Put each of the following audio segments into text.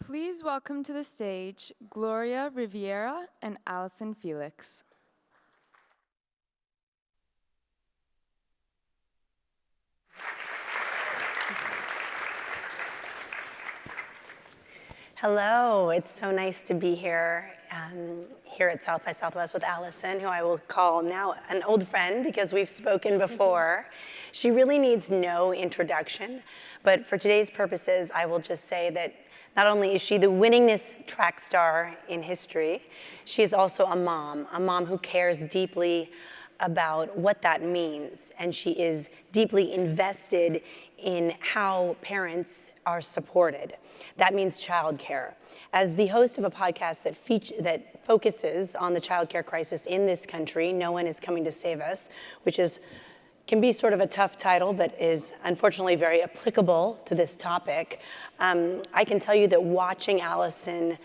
Please welcome to the stage Gloria Riviera and Allyson Felix. Hello, it's so nice to be here, here at South by Southwest with Allyson, who I will call now an old friend because we've spoken before. She really needs no introduction, but for today's purposes, I will just say that not only is she the winningest track star in history, she is also a mom who cares deeply about what that means, and she is deeply invested in how parents are supported. That means childcare. As the host of a podcast that focuses on the childcare crisis in this country, No One Is Coming to Save Us, which can be sort of a tough title, but is unfortunately very applicable to this topic. I can tell you that watching Allyson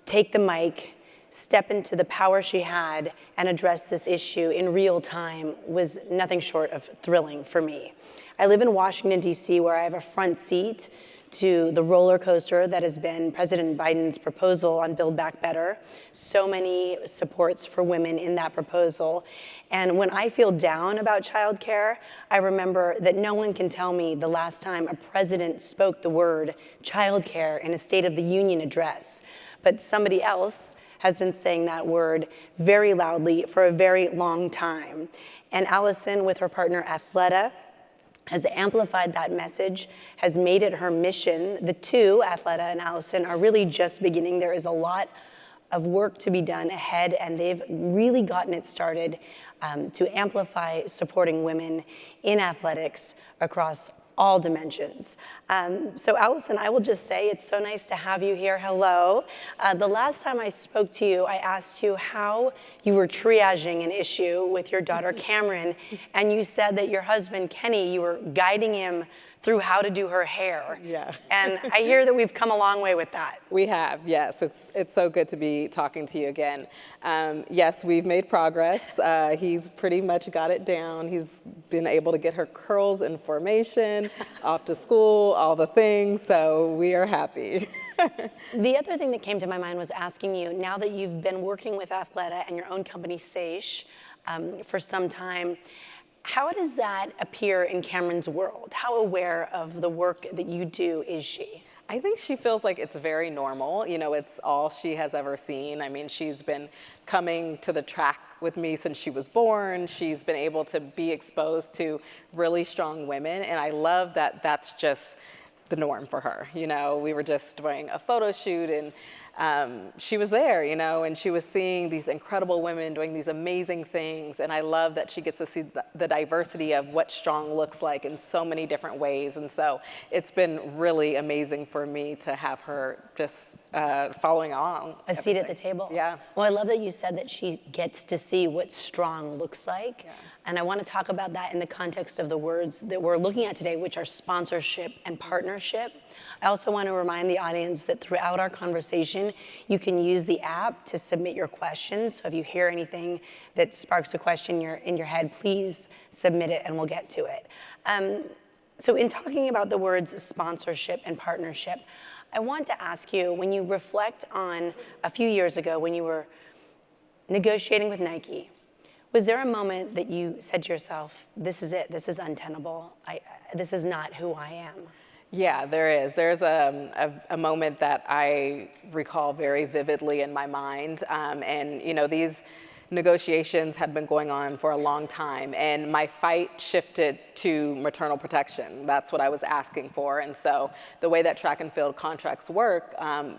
take the mic, step into the power she had, and address this issue in real time was nothing short of thrilling for me. I live in Washington, D.C., where I have a front seat to the roller coaster that has been President Biden's proposal on Build Back Better. So many supports for women in that proposal. And when I feel down about childcare, I remember that no one can tell me the last time a president spoke the word childcare in a State of the Union address. But somebody else has been saying that word very loudly for a very long time. And Allyson, with her partner Athleta, has amplified that message, has made it her mission. The two, Athleta and Allyson, are really just beginning. There is a lot of work to be done ahead, and they've really gotten it started to amplify supporting women in athletics across all dimensions. So Allyson, I will just say it's so nice to have you here. Hello. The last time I spoke to you, I asked you how you were triaging an issue with your daughter Cameron, and you said that your husband Kenny, you were guiding him through how to do her hair. Yeah. And I hear that we've come a long way with that. We have, yes. It's so good to be talking to you again. Yes, we've made progress. He's pretty much got it down. He's been able to get her curls in formation, off to school, all the things, so we are happy. The other thing that came to my mind was asking you, now that you've been working with Athleta and your own company, Sage, for some time, how does that appear in Cameron's world? How aware of the work that you do is she? I think she feels like it's very normal. You know, it's all she has ever seen. I mean, she's been coming to the track with me since she was born. She's been able to be exposed to really strong women, and I love that that's just the norm for her. You know, we were just doing a photo shoot, and she was there, you know, and she was seeing these incredible women doing these amazing things, and I love that she gets to see the diversity of what strong looks like in so many different ways, and so it's been really amazing for me to have her just following on. A seat at the table. Yeah. Well, I love that you said that she gets to see what strong looks like. Yeah. And I want to talk about that in the context of the words that we're looking at today, which are sponsorship and partnership. I also want to remind the audience that throughout our conversation, you can use the app to submit your questions. So if you hear anything that sparks a question in your head, please submit it and we'll get to it. So in talking about the words sponsorship and partnership, I want to ask you, when you reflect on a few years ago when you were negotiating with Nike, was there a moment that you said to yourself, this is it, this is untenable, this is not who I am? Yeah, there is. There's a moment that I recall very vividly in my mind. And, you know, these negotiations had been going on for a long time, and my fight shifted to maternal protection. That's what I was asking for. And so the way that track and field contracts work,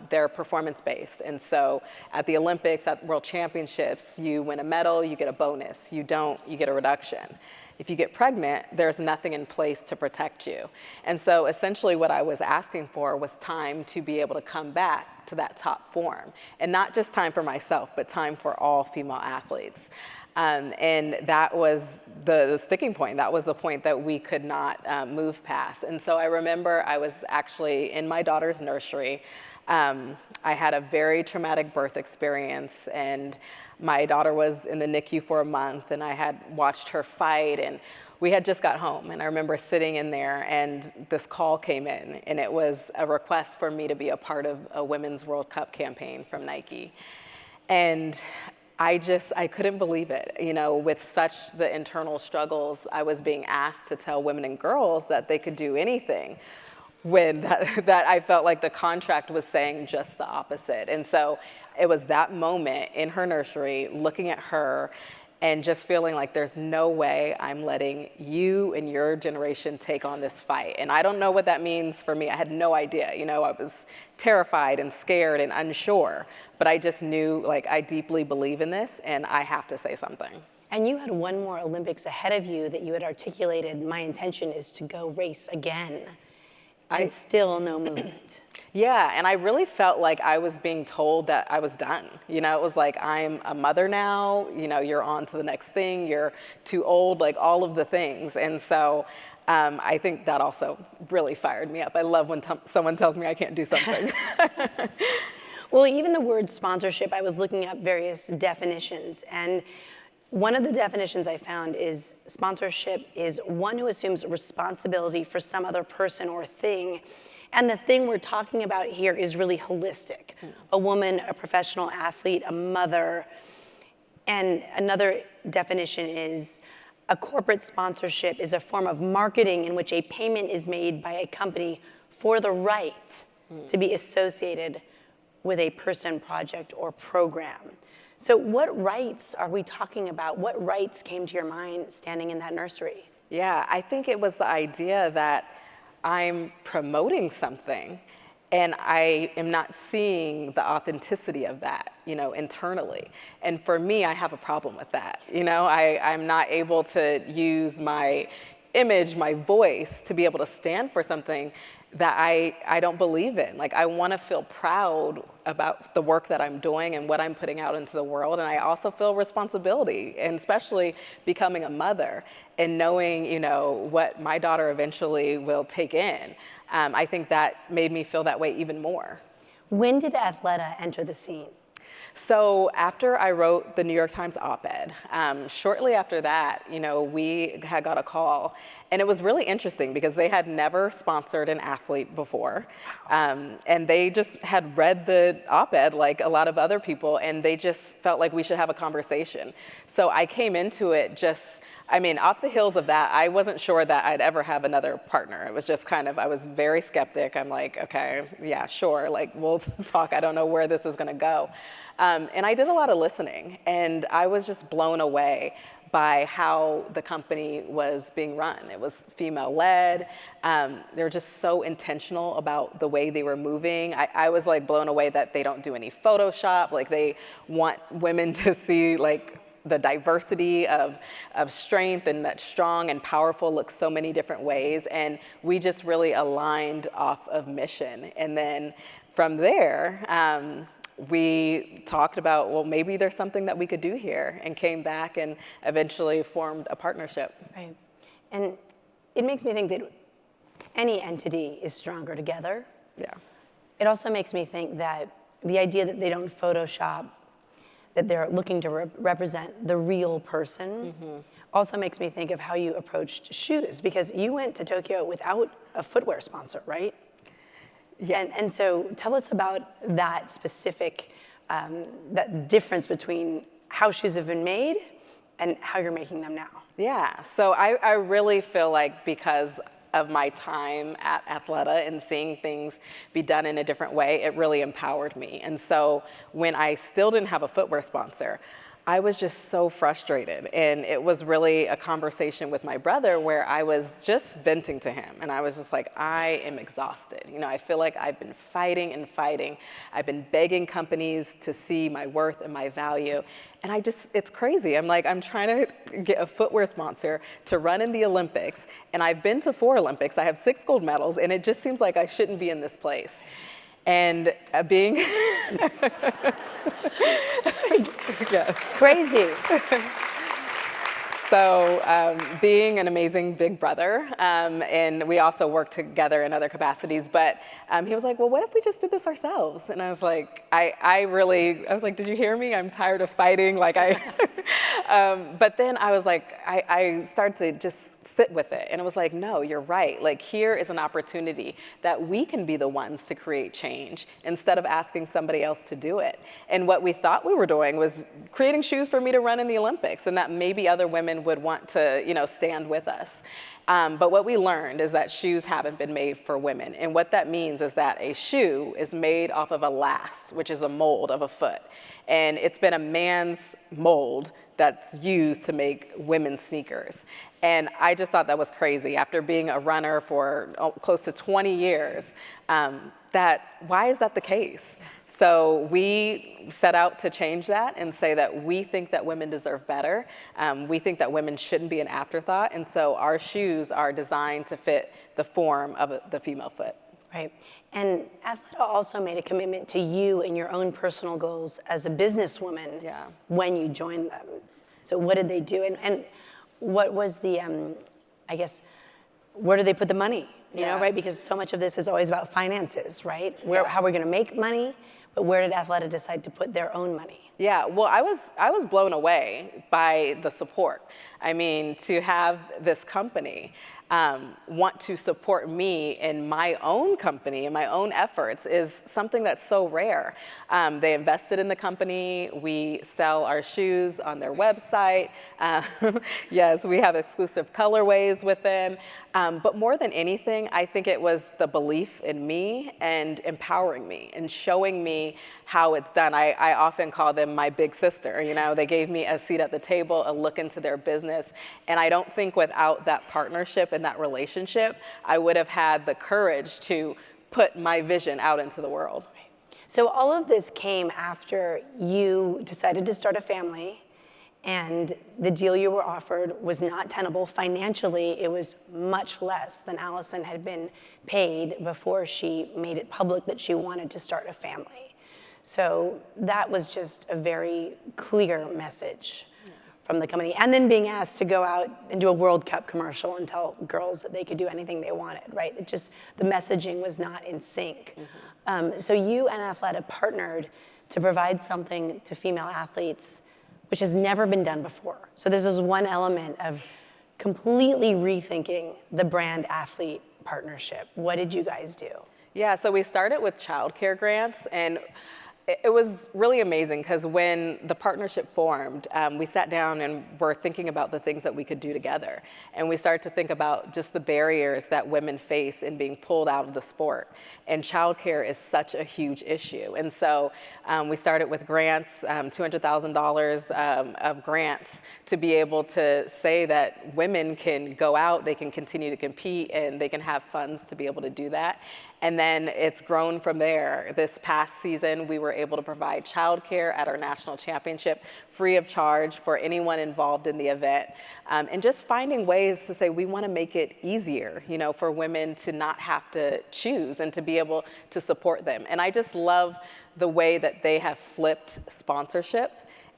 they're performance-based. And so at the Olympics, at World Championships, you win a medal, you get a bonus. You don't, you get a reduction. If you get pregnant, there's nothing in place to protect you. And so essentially what I was asking for was time to be able to come back to that top form. And not just time for myself, but time for all female athletes. And that was the sticking point. That was the point that we could not move past. And so I remember I was actually in my daughter's nursery. I had a very traumatic birth experience, and my daughter was in the NICU for a month, and I had watched her fight, and we had just got home. And I remember sitting in there, and this call came in, and it was a request for me to be a part of a Women's World Cup campaign from Nike. And I couldn't believe it. You know, with such the internal struggles, I was being asked to tell women and girls that they could do anything, when that I felt like the contract was saying just the opposite. And so it was that moment in her nursery, looking at her and just feeling like there's no way I'm letting you and your generation take on this fight. And I don't know what that means for me. I had no idea. You know, I was terrified and scared and unsure, but I just knew, like, I deeply believe in this and I have to say something. And you had one more Olympics ahead of you that you had articulated, my intention is to go race again. And still no movement. Yeah, and I really felt like I was being told that I was done. You know, it was like, I'm a mother now, you know, you're on to the next thing, you're too old, like all of the things. And so I think that also really fired me up. I love when someone tells me I can't do something. Well, even the word sponsorship, I was looking up various definitions, and one of the definitions I found is sponsorship is one who assumes responsibility for some other person or thing. And the thing we're talking about here is really holistic. A woman, a professional athlete, a mother. And another definition is a corporate sponsorship is a form of marketing in which a payment is made by a company for the right to be associated with a person, project, or program. So what rights are we talking about? What rights came to your mind standing in that nursery? Yeah, I think it was the idea that I'm promoting something and I am not seeing the authenticity of that, you know, internally. And for me, I have a problem with that. You know, I'm not able to use my image, my voice, to be able to stand for something that I don't believe in. Like, I want to feel proud about the work that I'm doing and what I'm putting out into the world. And I also feel responsibility, and especially becoming a mother and knowing, you know, what my daughter eventually will take in. I think that made me feel that way even more. When did Athleta enter the scene? So after I wrote the New York Times op-ed, shortly after that, you know, we had got a call, and it was really interesting because they had never sponsored an athlete before, and they just had read the op-ed like a lot of other people, and they just felt like we should have a conversation. So I came into it just, I mean, off the heels of that, I wasn't sure that I'd ever have another partner. It was just kind of, I was very skeptic. I'm like, okay, yeah, sure, like we'll talk. I don't know where this is gonna go. And I did a lot of listening, and I was just blown away by how the company was being run. It was female-led. They were just so intentional about the way they were moving. I was like blown away that they don't do any Photoshop. Like, they want women to see like the diversity of strength, and that strong and powerful looks so many different ways. And we just really aligned off of mission. And then from there, we talked about, well, maybe there's something that we could do here, and came back and eventually formed a partnership. Right. And it makes me think that any entity is stronger together. Yeah. It also makes me think that the idea that they don't Photoshop, that they're looking to represent the real person, also makes me think of how you approached shoes, because you went to Tokyo without a footwear sponsor, right? Yeah. And so tell us about that specific, that difference between how shoes have been made and how you're making them now. Yeah, so I really feel like because of my time at Athleta and seeing things be done in a different way, it really empowered me. And so when I still didn't have a footwear sponsor, I was just so frustrated. And it was really a conversation with my brother where I was just venting to him. And I was just like, I am exhausted. You know, I feel like I've been fighting and fighting. I've been begging companies to see my worth and my value. And it's crazy. I'm like, I'm trying to get a footwear sponsor to run in the Olympics. And I've been to 4 Olympics. I have 6 gold medals. And it just seems like I shouldn't be in this place. And being yes. Crazy. So being an amazing big brother, and we also work together in other capacities, but he was like, well, what if we just did this ourselves? And I was like, I was like, did you hear me? I'm tired of fighting. Like but then I was like, I started to just sit with it. And it was like, no, you're right. Like here is an opportunity that we can be the ones to create change instead of asking somebody else to do it. And what we thought we were doing was creating shoes for me to run in the Olympics, and that maybe other women would want to, stand with us. But what we learned is that shoes haven't been made for women. And what that means is that a shoe is made off of a last, which is a mold of a foot. And it's been a man's mold that's used to make women's sneakers. And I just thought that was crazy. After being a runner for close to 20 years, why is that the case? So we set out to change that and say that we think that women deserve better. We think that women shouldn't be an afterthought. And so our shoes are designed to fit the form of the female foot. Right. And Athleta also made a commitment to you and your own personal goals as a businesswoman when you joined them. So what did they do? And what was the, I guess, where do they put the money? You know, right? Because so much of this is always about finances, right? How we're going to make money, but where did Athleta decide to put their own money? Yeah, well, I was blown away by the support. I mean, to have this company want to support me in my own company and my own efforts is something that's so rare. They invested in the company. We sell our shoes on their website. Yes, we have exclusive colorways with them. But more than anything, I think it was the belief in me and empowering me and showing me how it's done. I often call them my big sister. They gave me a seat at the table, a look into their business. And I don't think without that partnership and that relationship, I would have had the courage to put my vision out into the world. So all of this came after you decided to start a family, and the deal you were offered was not tenable. Financially, it was much less than Allyson had been paid before she made it public that she wanted to start a family. So that was just a very clear message from the company. And then being asked to go out and do a World Cup commercial and tell girls that they could do anything they wanted, right? It just, the messaging was not in sync. So you and Athleta partnered to provide something to female athletes which has never been done before. So this is one element of completely rethinking the brand athlete partnership. What did you guys do? Yeah, so we started with childcare grants, and it was really amazing because when the partnership formed, we sat down and were thinking about the things that we could do together. And we started to think about just the barriers that women face in being pulled out of the sport. And childcare is such a huge issue. And so we started with grants, $200,000 of grants to be able to say that women can go out, they can continue to compete, and they can have funds to be able to do that. And then it's grown from there. This past season, we were able to provide childcare at our national championship free of charge for anyone involved in the event. And just finding ways to say we want to make it easier, for women to not have to choose and to be able to support them. And I just love the way that they have flipped sponsorship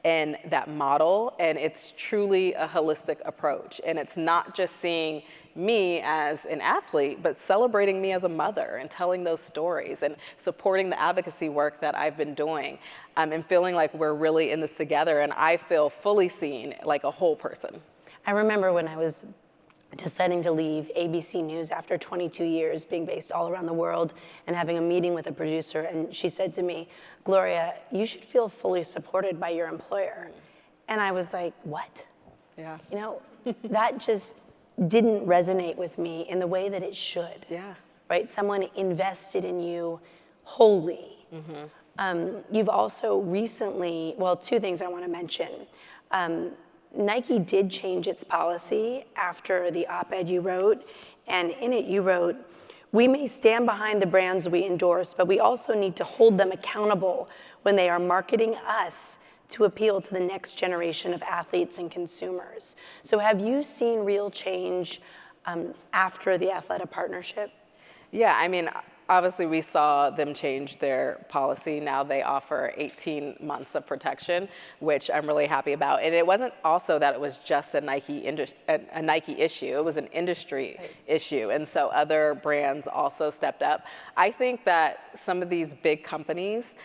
and that model, and it's truly a holistic approach. And it's not just seeing me as an athlete, but celebrating me as a mother and telling those stories and supporting the advocacy work that I've been doing, and feeling like we're really in this together, and I feel fully seen like a whole person. I remember when I was deciding to leave ABC News after 22 years being based all around the world and having a meeting with a producer, and she said to me, Gloria, you should feel fully supported by your employer. And I was like, what? Yeah. That just didn't resonate with me in the way that it should. Yeah. Right? Someone invested in you wholly. You've also recently, well, two things I want to mention. Nike did change its policy after the op-ed you wrote, and in it you wrote, we may stand behind the brands we endorse, but we also need to hold them accountable when they are marketing us to appeal to the next generation of athletes and consumers. So have you seen real change after the Athleta partnership? Yeah, I mean, obviously we saw them change their policy. Now they offer 18 months of protection, which I'm really happy about. And it wasn't also that it was just a Nike issue. It was an industry issue. And so other brands also stepped up. I think that some of these big companies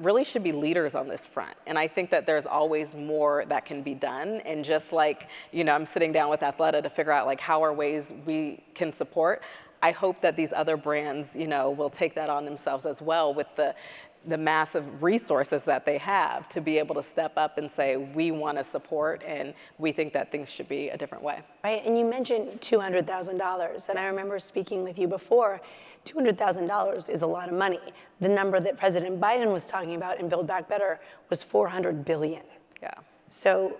really should be leaders on this front. And I think that there's always more that can be done. And just like, I'm sitting down with Athleta to figure out like how are ways we can support. I hope that these other brands, will take that on themselves as well with the massive resources that they have to be able to step up and say, we want to support and we think that things should be a different way. Right, and you mentioned $200,000, and I remember speaking with you before, $200,000 is a lot of money. The number that President Biden was talking about in Build Back Better was $400 billion. Yeah. So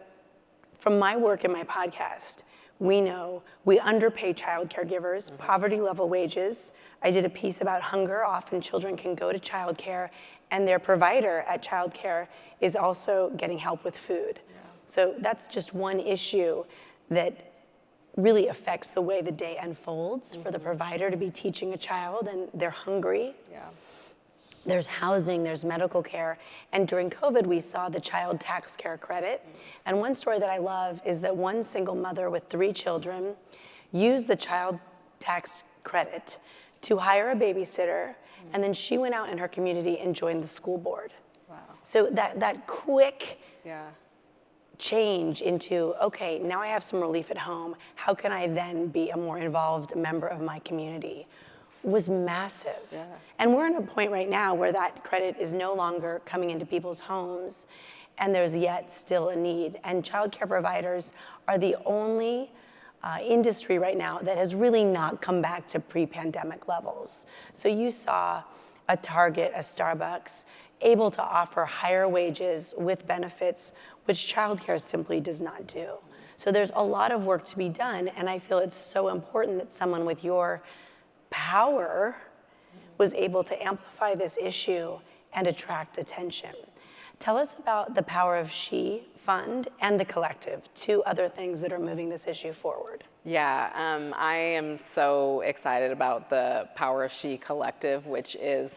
from my work in my podcast, we know we underpay child caregivers, poverty level wages. I did a piece about hunger. Often children can go to childcare and their provider at childcare is also getting help with food. Yeah. So that's just one issue that really affects the way the day unfolds for the provider to be teaching a child and they're hungry. Yeah. There's housing, there's medical care. And during COVID, we saw the child tax care credit. And one story that I love is that one single mother with 3 children used the child tax credit to hire a babysitter. And then she went out in her community and joined the school board. Wow. So that quick Yeah. change into, okay, now I have some relief at home. How can I then be a more involved member of my community? Was massive. Yeah. And we're in a point right now where that credit is no longer coming into people's homes and there's yet still a need. And childcare providers are the only industry right now that has really not come back to pre-pandemic levels. So you saw a Target, a Starbucks, able to offer higher wages with benefits, which childcare simply does not do. So there's a lot of work to be done, and I feel it's so important that someone with your power was able to amplify this issue and attract attention. Tell us about the Power of She Fund and the Collective, 2 other things that are moving this issue forward. Yeah, I am so excited about the Power of She Collective, which is,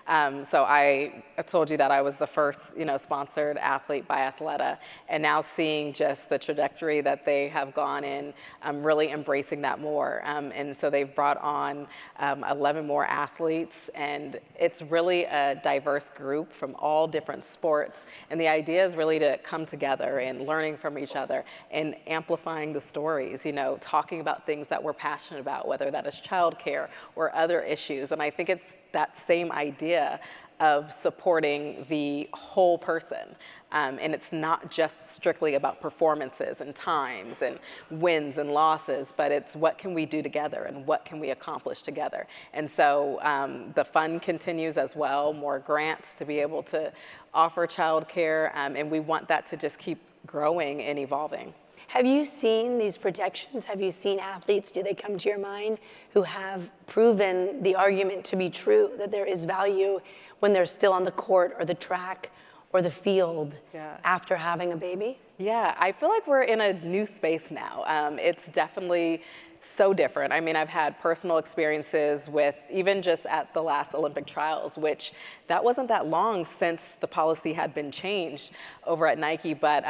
so I told you that I was the first, sponsored athlete by Athleta, and now seeing just the trajectory that they have gone in, I'm really embracing that more. And so they've brought on 11 more athletes, and it's really a diverse group from all different sports. And the idea is really to come together and learning from each other and amplifying the stories, talking about things that we're passionate about, whether that is childcare or other issues. And I think it's that same idea of supporting the whole person. And it's not just strictly about performances and times and wins and losses, but it's what can we do together and what can we accomplish together. And so the fund continues as well, more grants to be able to offer childcare, and we want that to just keep growing and evolving. Have you seen these protections? Have you seen athletes, do they come to your mind, who have proven the argument to be true, that there is value when they're still on the court or the track or the field after having a baby? Yeah, I feel like we're in a new space now. It's definitely so different. I mean, I've had personal experiences with even just at the last Olympic trials, which that wasn't that long since the policy had been changed over at Nike, but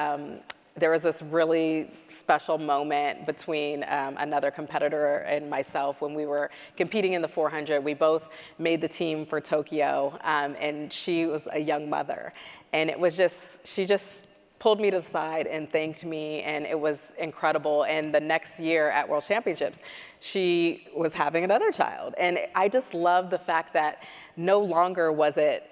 there was this really special moment between another competitor and myself when we were competing in the 400. We both made the team for Tokyo, and she was a young mother. And it was she just pulled me to the side and thanked me, and it was incredible. And the next year at World Championships, she was having another child. And I just love the fact that no longer was it,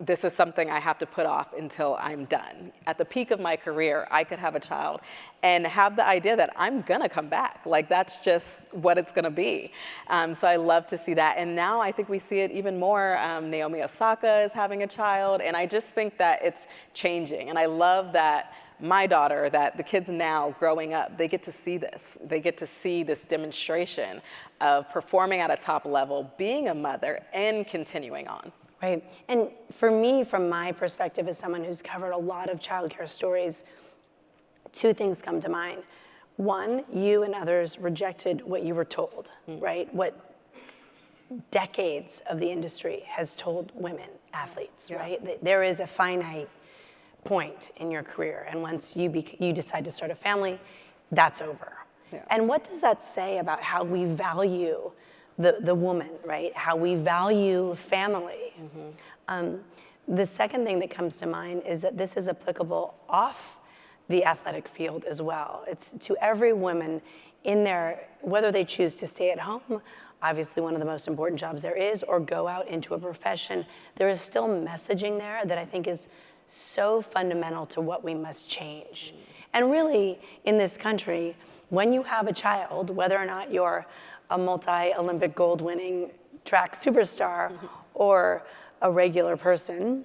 this is something I have to put off until I'm done. At the peak of my career, I could have a child and have the idea that I'm gonna come back. Like, that's just what it's gonna be. So I love to see that. And now I think we see it even more. Naomi Osaka is having a child, and I just think that it's changing. And I love that my daughter, that the kids now growing up, they get to see this. They get to see this demonstration of performing at a top level, being a mother, and continuing on. Right, and for me, from my perspective as someone who's covered a lot of childcare stories, 2 things come to mind. One, you and others rejected what you were told, right? What decades of the industry has told women athletes, Yeah. right? That there is a finite point in your career, and once you decide to start a family, that's over. Yeah. And what does that say about how we value the woman, right? How we value family. The second thing that comes to mind is that this is applicable off the athletic field as well. It's to every woman in there, whether they choose to stay at home, obviously one of the most important jobs there is, or go out into a profession, there is still messaging there that I think is so fundamental to what we must change. And really, in this country, when you have a child, whether or not you're a multi-Olympic gold winning track superstar or a regular person,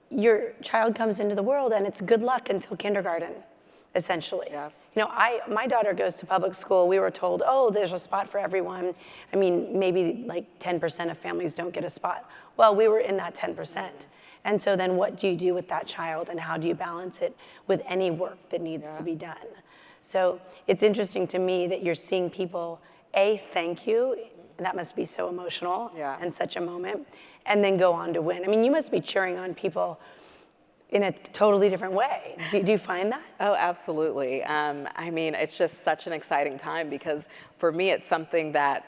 your child comes into the world and it's good luck until kindergarten, essentially. Yeah. You know, my daughter goes to public school. We were told, oh, there's a spot for everyone. I mean, maybe like 10% of families don't get a spot. Well, we were in that 10%. And so then what do you do with that child, and how do you balance it with any work that needs to be done? So it's interesting to me that you're seeing people, thank you, and that must be so emotional and such a moment, and then go on to win. I mean, you must be cheering on people in a totally different way. Do you find that? Oh, absolutely. I mean, it's just such an exciting time, because for me, it's something that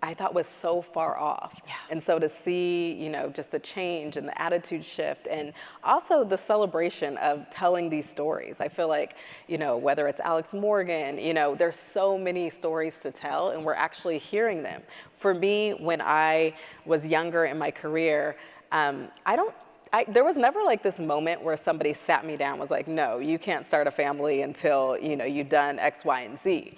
I thought was so far off. Yeah. And so to see, you know, just the change and the attitude shift, and also the celebration of telling these stories. I feel like, you know, whether it's Alex Morgan, you know, there's so many stories to tell, and we're actually hearing them. For me, when I was younger in my career, there was never like this moment where somebody sat me down and was like, no, you can't start a family until, you know, you've done X, Y, and Z.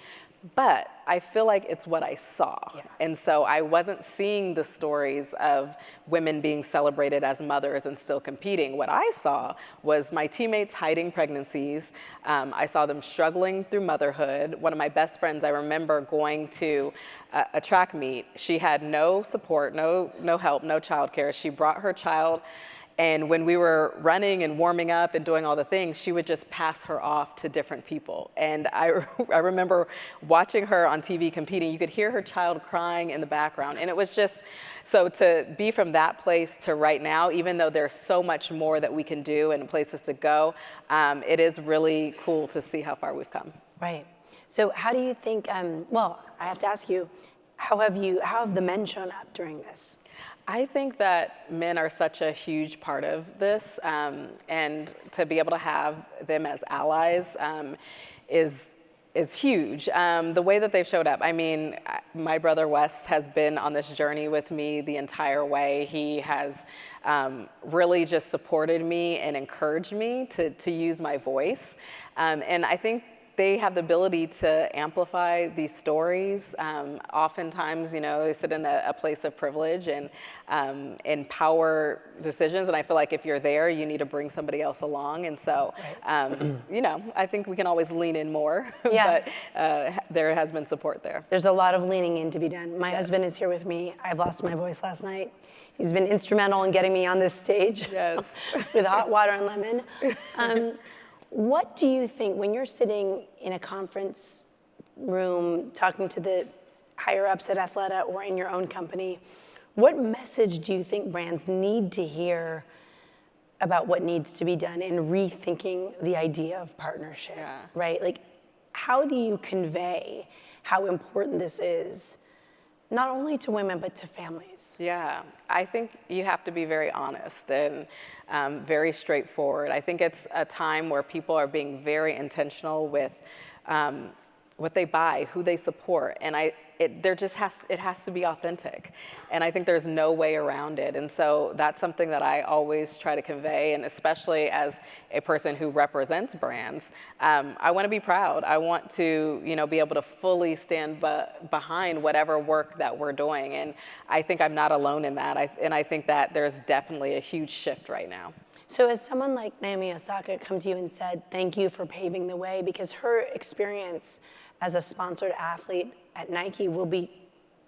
But I feel like it's what I saw. Yeah. And so I wasn't seeing the stories of women being celebrated as mothers and still competing. What I saw was my teammates hiding pregnancies. I saw them struggling through motherhood. One of my best friends, I remember going to a track meet. She had no support, no help, no childcare. She brought her child. And when we were running and warming up and doing all the things, she would just pass her off to different people. And I remember watching her on TV competing. You could hear her child crying in the background. And it was just, so to be from that place to right now, even though there's so much more that we can do and places to go, it is really cool to see how far we've come. Right. So how do you think, well, I have to ask you, how have the men shown up during this? I think that men are such a huge part of this, and to be able to have them as allies is huge. The way that they've showed up, I mean, my brother Wes has been on this journey with me the entire way. He has really just supported me and encouraged me to use my voice, and I think they have the ability to amplify these stories. Oftentimes, you know, they sit in a place of privilege and empower decisions. And I feel like if you're there, you need to bring somebody else along. And so, you know, I think we can always lean in more, but there has been support there. There's a lot of leaning in to be done. My husband is here with me. I lost my voice last night. He's been instrumental in getting me on this stage with hot water and lemon. What do you think, when you're sitting in a conference room talking to the higher ups at Athleta or in your own company, what message do you think brands need to hear about what needs to be done in rethinking the idea of partnership, right? Like, how do you convey how important this is, not only to women, but to families? Yeah, I think you have to be very honest and very straightforward. I think it's a time where people are being very intentional with what they buy, who they support, and it has to be authentic, and I think there's no way around it. And so that's something that I always try to convey, and especially as a person who represents brands, I want to be proud. I want to, you know, be able to fully stand behind whatever work that we're doing, and I think I'm not alone in that. I think that there's definitely a huge shift right now. So as someone like Naomi Osaka come to you and said, thank you for paving the way, because her experience as a sponsored athlete at Nike will be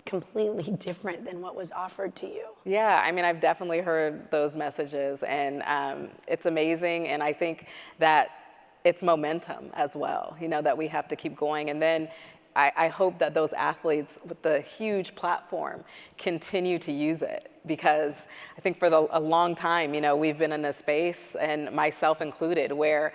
completely different than what was offered to you. Yeah, I mean, I've definitely heard those messages, and it's amazing, and I think that it's momentum as well, you know, that we have to keep going. And then I hope that those athletes with the huge platform continue to use it, because I think for a long time, we've been in a space, and myself included, where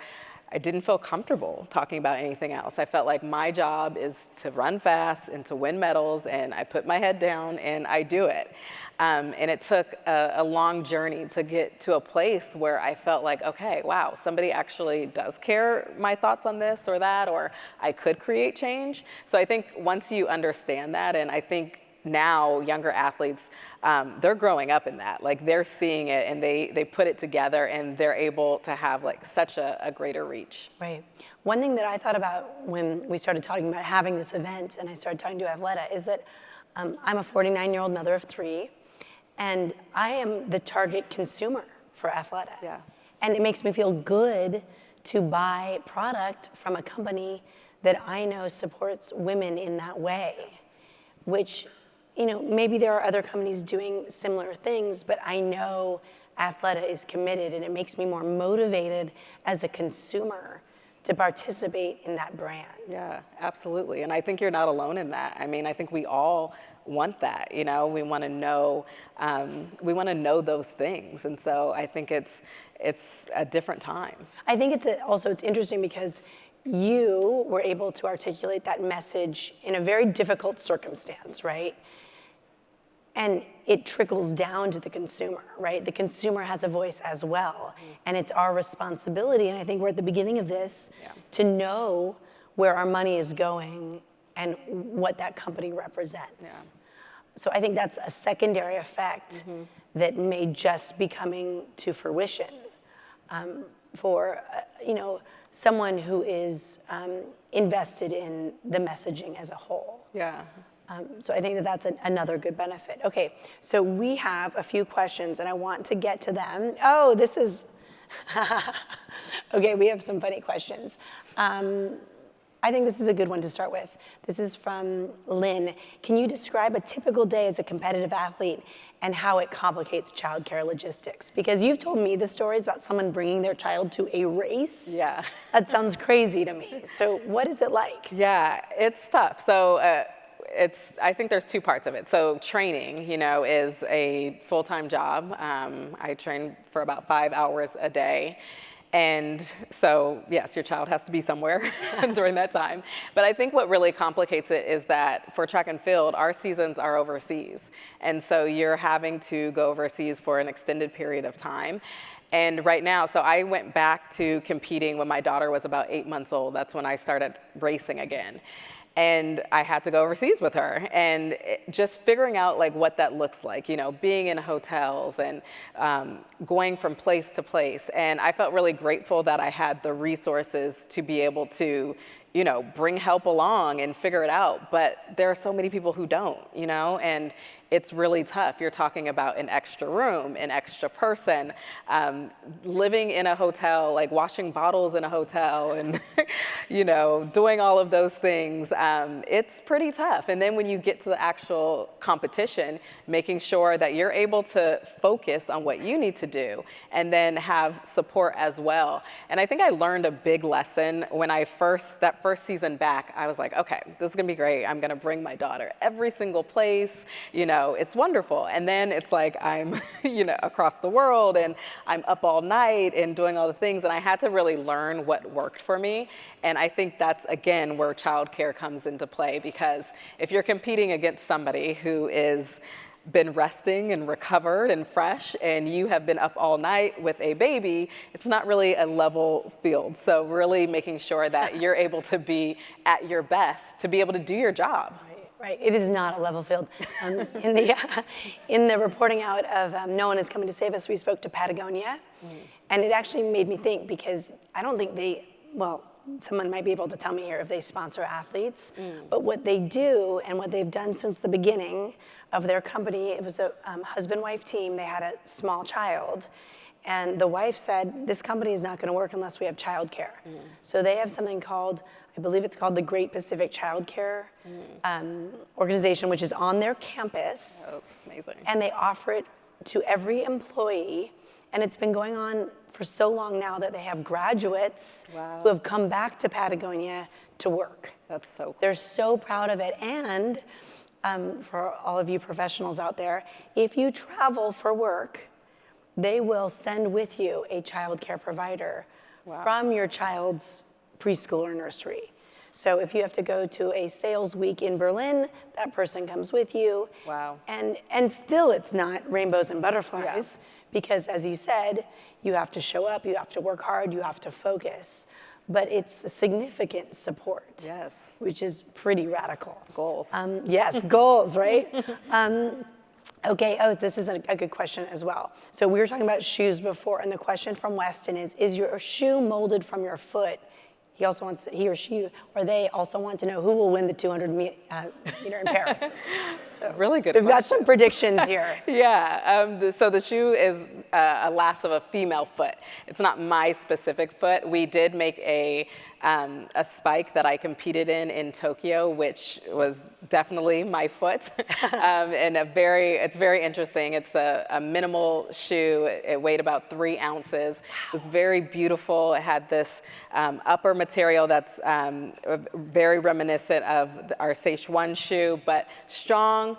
I didn't feel comfortable talking about anything else. I felt like my job is to run fast and to win medals, and I put my head down and I do it. And it took a long journey to get to a place where I felt like, okay, wow, somebody actually does care my thoughts on this or that, or I could create change. So I think once you understand that, and I think now younger athletes, they're growing up in that. Like, they're seeing it, and they put it together, and they're able to have like such a greater reach. Right. One thing that I thought about when we started talking about having this event, and I started talking to Athleta, is that I'm a 49-year-old mother of 3, and I am the target consumer for Athleta. Yeah. And it makes me feel good to buy product from a company that I know supports women in that way, which, maybe there are other companies doing similar things, but I know Athleta is committed, and it makes me more motivated as a consumer to participate in that brand. Yeah, absolutely. And I think you're not alone in that. I mean, I think we all want that. We want to know, those things. And so I think it's a different time. I think it's interesting because you were able to articulate that message in a very difficult circumstance, right? And it trickles down to the consumer, right? The consumer has a voice as well. And it's our responsibility, and I think we're at the beginning of this, to know where our money is going and what that company represents. Yeah. So I think that's a secondary effect that may just be coming to fruition for someone who is invested in the messaging as a whole. Yeah. So I think that's another good benefit. Okay, so we have a few questions, and I want to get to them. Oh, this is, okay, we have some funny questions. I think this is a good one to start with. This is from Lynn. Can you describe a typical day as a competitive athlete and how it complicates childcare logistics? Because you've told me the stories about someone bringing their child to a race. Yeah. That sounds crazy to me. So what is it like? Yeah, it's tough. So I think there's two parts of it. So training, is a full-time job. I train for about 5 hours a day. And so, yes, your child has to be somewhere during that time. But I think what really complicates it is that for track and field, our seasons are overseas. And so you're having to go overseas for an extended period of time. And right now, so I went back to competing when my daughter was about 8 months old. That's when I started racing again. And I had to go overseas with her, and just figuring out like what that looks like, being in hotels and going from place to place. And I felt really grateful that I had the resources to be able to, bring help along and figure it out. But there are so many people who don't, and it's really tough. You're talking about an extra room, an extra person, living in a hotel, like washing bottles in a hotel and, doing all of those things. It's pretty tough. And then when you get to the actual competition, making sure that you're able to focus on what you need to do and then have support as well. And I think I learned a big lesson when that first season back. I was like, okay, this is gonna be great. I'm gonna bring my daughter every single place, it's wonderful. And then it's like I'm, across the world, and I'm up all night and doing all the things. And I had to really learn what worked for me. And I think that's, again, where childcare comes into play, because if you're competing against somebody who is been resting and recovered and fresh, and you have been up all night with a baby, it's not really a level field. So really making sure that you're able to be at your best to be able to do your job. Right, it is not a level field. In the reporting out of No One Is Coming to Save Us, we spoke to Patagonia, and it actually made me think, because I don't think someone might be able to tell me here if they sponsor athletes, but what they do and what they've done since the beginning of their company, it was a husband-wife team. They had a small child, and the wife said, this company is not gonna work unless we have childcare. So they have something called, I believe it's called the Great Pacific Childcare Organization, which is on their campus. Oh, it's amazing. And they offer it to every employee, and it's been going on for so long now that they have graduates Wow. who have come back to Patagonia to work. That's so cool. They're so proud of it. And for all of you professionals out there, if you travel for work, they will send with you a child care provider from your child's preschool or nursery. So if you have to go to a sales week in Berlin, that person comes with you. Wow. And still it's not rainbows and butterflies because, as you said, you have to show up, you have to work hard, you have to focus. But it's a significant support. Yes. Which is pretty radical. Goals. Yes, goals, right? Okay, this is a good question as well. So we were talking about shoes before, and the question from Weston is your shoe molded from your foot? He also wants, he or she, or they also want to know who will win the 200 meter in Paris. So really good We've got question. some predictions here. Yeah, so the shoe is a last of a female foot. It's not my specific foot. We did make a spike that I competed in Tokyo, which was definitely my foot. And it's very interesting. It's a minimal shoe. It weighed about 3 ounces. It was very beautiful. It had this upper material that's very reminiscent of our Sage 1 shoe, but strong,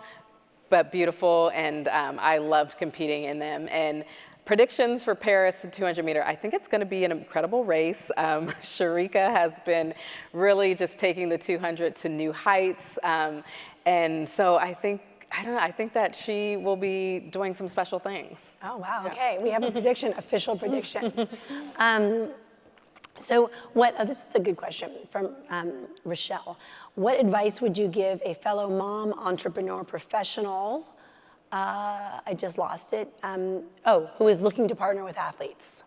but beautiful, and I loved competing in them. And predictions for Paris 200 meter, I think it's going to be an incredible race. Sharika has been really just taking the 200 to new heights. And so I think that she will be doing some special things. Oh, wow, okay. We have a prediction, official prediction. So this is a good question from Rochelle. What advice would you give a fellow mom, entrepreneur, professional, I just lost it, who is looking to partner with athletes?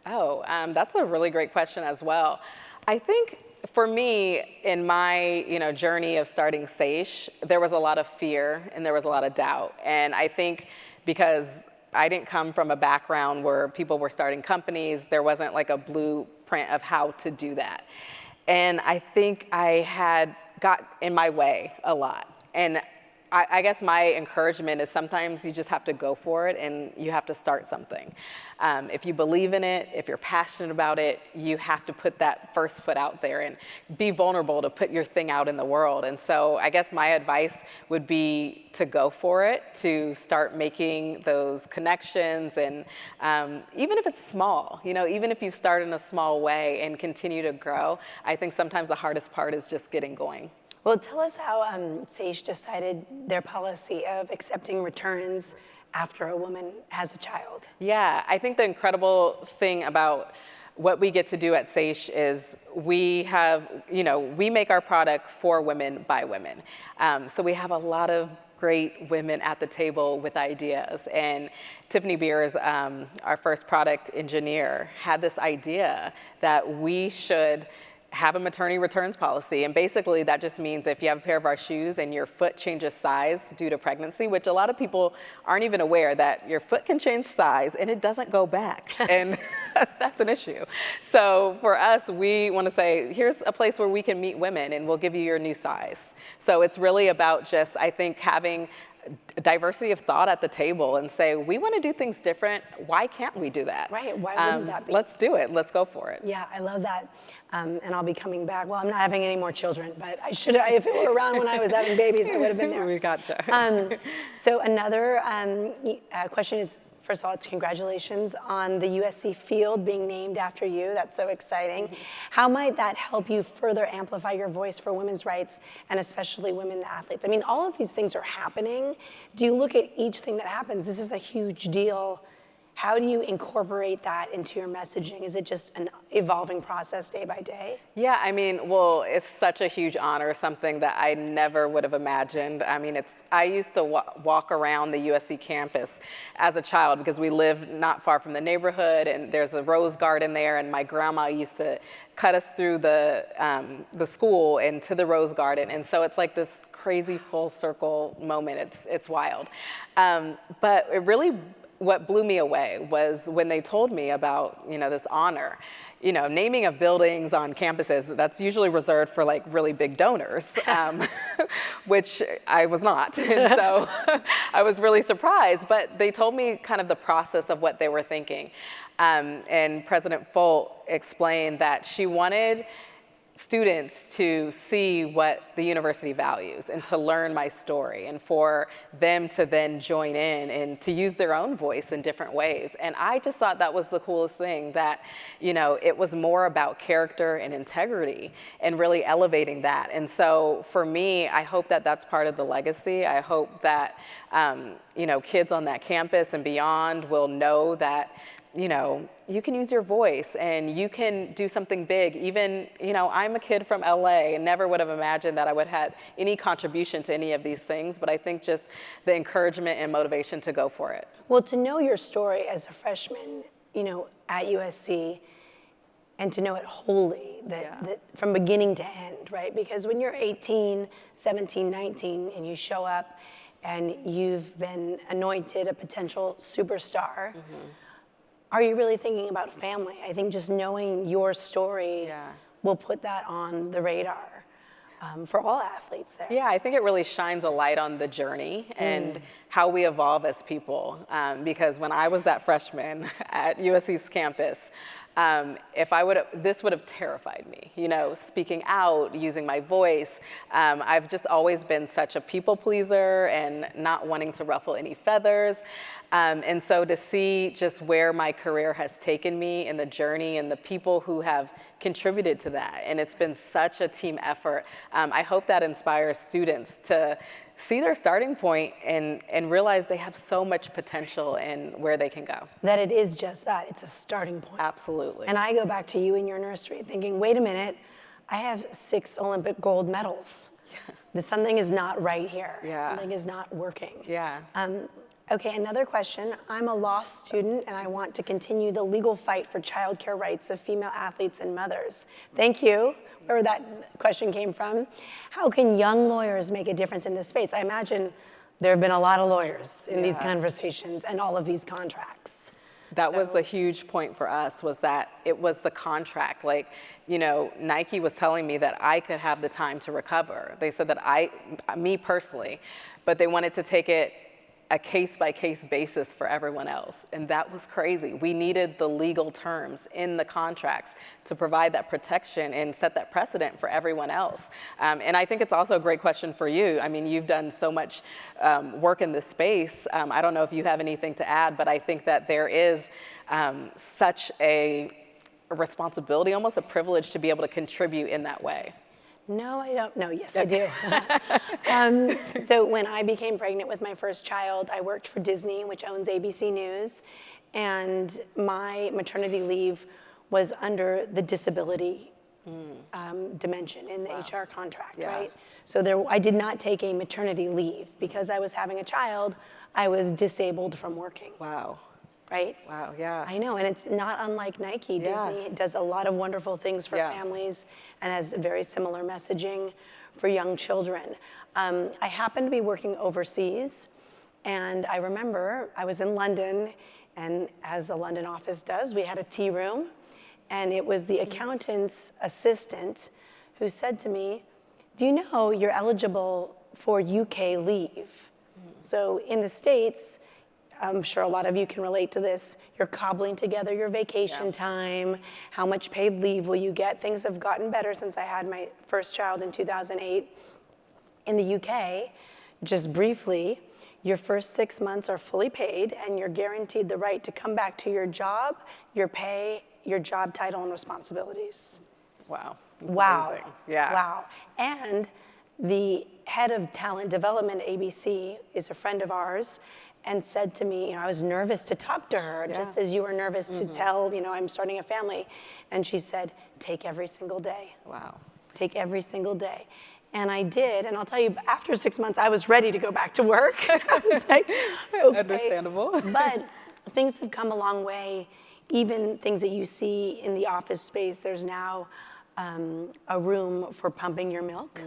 That's a really great question as well. I think for me, in my journey of starting Sage, there was a lot of fear and there was a lot of doubt. And I think because I didn't come from a background where people were starting companies, there wasn't like a blueprint of how to do that. And I think I had got in my way a lot. And I guess my encouragement is sometimes you just have to go for it and you have to start something. If you believe in it, if you're passionate about it, you have to put that first foot out there and be vulnerable to put your thing out in the world. And so I guess my advice would be to go for it, to start making those connections. And even if it's small, even if you start in a small way and continue to grow, I think sometimes the hardest part is just getting going. Well, tell us how Sage decided their policy of accepting returns after a woman has a child. Yeah, I think the incredible thing about what we get to do at Sage is we make our product for women by women. So we have a lot of great women at the table with ideas. And Tiffany Beers, our first product engineer, had this idea that we should have a maternity returns policy. And basically that just means if you have a pair of our shoes and your foot changes size due to pregnancy, which a lot of people aren't even aware that your foot can change size and it doesn't go back. And that's an issue. So for us, we want to say, here's a place where we can meet women and we'll give you your new size. So it's really about just, I think, having diversity of thought at the table and say, we want to do things different. Why can't we do that? Right, why wouldn't that be? Let's do it. Let's go for it. Yeah, I love that. And I'll be coming back. Well, I'm not having any more children, but I should. If it were around when I was having babies, I would have been there. We gotcha. So another question is, first of all, it's congratulations on the USC field being named after you. That's so exciting. Mm-hmm. How might that help you further amplify your voice for women's rights and especially women athletes? I mean, all of these things are happening. Do you look at each thing that happens? This is a huge deal. How do you incorporate that into your messaging? Is it just an evolving process day by day? Yeah, I mean, well, it's such a huge honor, something that I never would have imagined. I mean, I used to walk around the USC campus as a child because we lived not far from the neighborhood and there's a rose garden there, and my grandma used to cut us through the school and to the rose garden. And so it's like this crazy full circle moment. It's wild. But it really what blew me away was when they told me about, this honor. Naming of buildings on campuses, that's usually reserved for like really big donors, which I was not. And so I was really surprised, but they told me kind of the process of what they were thinking. And President Folt explained that she wanted students to see what the university values and to learn my story, and for them to then join in and to use their own voice in different ways. And I just thought that was the coolest thing, that it was more about character and integrity and really elevating that. And so for me, I hope that that's part of the legacy. I hope that kids on that campus and beyond will know that you can use your voice and you can do something big. Even, I'm a kid from LA and never would have imagined that I would have any contribution to any of these things, but I think just the encouragement and motivation to go for it. Well, to know your story as a freshman, at USC, and to know it wholly, that from beginning to end, right? Because when you're 18, 17, 19, and you show up and you've been anointed a potential superstar, are you really thinking about family? I think just knowing your story will put that on the radar for all athletes there. Yeah, I think it really shines a light on the journey and how we evolve as people. Because when I was that freshman at USC's campus, this would have terrified me, speaking out, using my voice. I've just always been such a people pleaser and not wanting to ruffle any feathers. And so to see just where my career has taken me and the journey and the people who have contributed to that, and it's been such a team effort. I hope that inspires students to see their starting point and realize they have so much potential and where they can go. That it is just that, it's a starting point. Absolutely. And I go back to you in your nursery thinking, wait a minute, I have 6 Olympic gold medals. Something is not right here. Something is not working. Okay, another question. I'm a law student and I want to continue the legal fight for childcare rights of female athletes and mothers. Thank you, wherever that question came from. How can young lawyers make a difference in this space? I imagine there have been a lot of lawyers in these conversations and all of these contracts. That was a huge point for us, was that it was the contract. Like, Nike was telling me that I could have the time to recover. They said that me personally, but they wanted to take it a case-by-case basis for everyone else. And that was crazy. We needed the legal terms in the contracts to provide that protection and set that precedent for everyone else. And I think it's also a great question for you. I mean, you've done so much work in this space. I don't know if you have anything to add, but I think that there is such a responsibility, almost a privilege, to be able to contribute in that way. No, I don't. No, yes, I do. So when I became pregnant with my first child, I worked for Disney, which owns ABC News, and my maternity leave was under the disability dimension in the HR contract, right? So I did not take a maternity leave. Because I was having a child, I was disabled from working. Wow. Right? Wow, yeah. I know, and it's not unlike Nike. Disney does a lot of wonderful things for families and has very similar messaging for young children. I happened to be working overseas, and I remember I was in London, and as the London office does, we had a tea room, and it was the accountant's assistant who said to me, "Do you know you're eligible for UK leave?" So in the States, I'm sure a lot of you can relate to this. You're cobbling together your vacation time, how much paid leave will you get. Things have gotten better since I had my first child in 2008. In the UK, just briefly, your first 6 months are fully paid and you're guaranteed the right to come back to your job, your pay, your job title and responsibilities. Wow. Wow. Amazing. Yeah. Wow. And the head of talent development at ABC is a friend of ours, and said to me, I was nervous to talk to her, just as you were nervous to tell, I'm starting a family. And she said, take every single day. Wow. Take every single day. And I did, and I'll tell you, after 6 months, I was ready to go back to work. I was like, okay. Understandable. But things have come a long way. Even things that you see in the office space, there's now a room for pumping your milk.